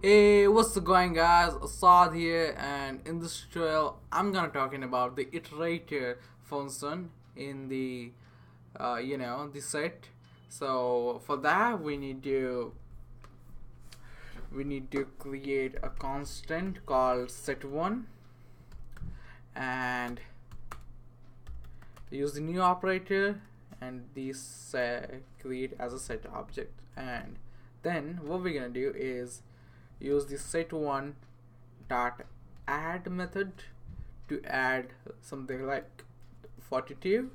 Hey, what's going guys? Assad here, and in this tutorial I'm gonna talking about the iterator function in the the set. So for that we need to create a constant called set1 and use the new operator and this create as a set object. And then what we're gonna do is use the set1 dot add method to add something like 42.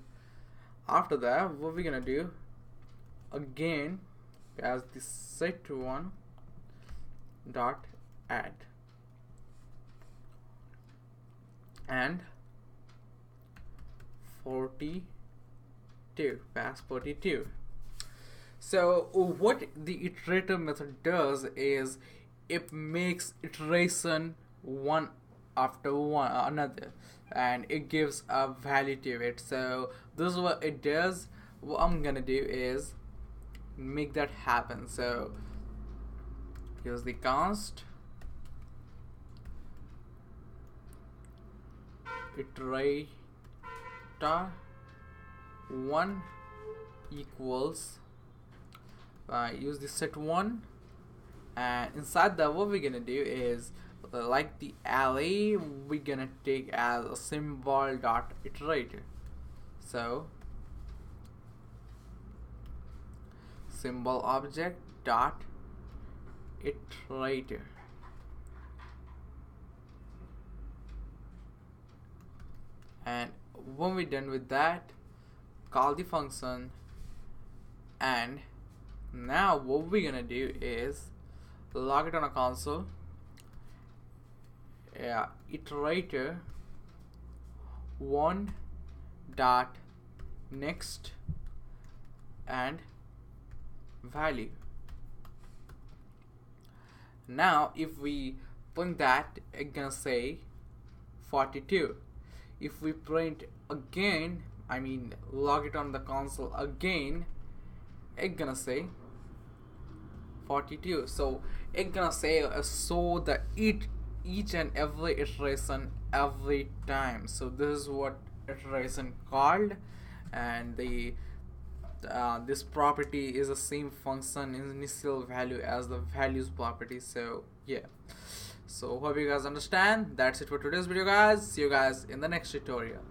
After that, what we're gonna do again as the set1 dot add and 42, pass 42. So what the iterator method does is it makes iteration one after one another, and it gives a value to it. So this is what it does. What I'm gonna do is make that happen. So use the const iterator 1 equals use the set1, and inside that what we're gonna do is like the array we're gonna take as a symbol dot iterator. So symbol object dot iterator, and when we're done with that, call the function. And now what we're gonna do is log it on a console. Iterator 1 dot next and value. Now if we print that, it's gonna say 42. If we print again, log it on the console again, it's gonna say 42. So it's gonna say so the each and every iteration every time. So this is what iteration called, and the this property is the same function initial value as the values property. So yeah, so hope you guys understand. That's it for today's video guys. See you guys in the next tutorial.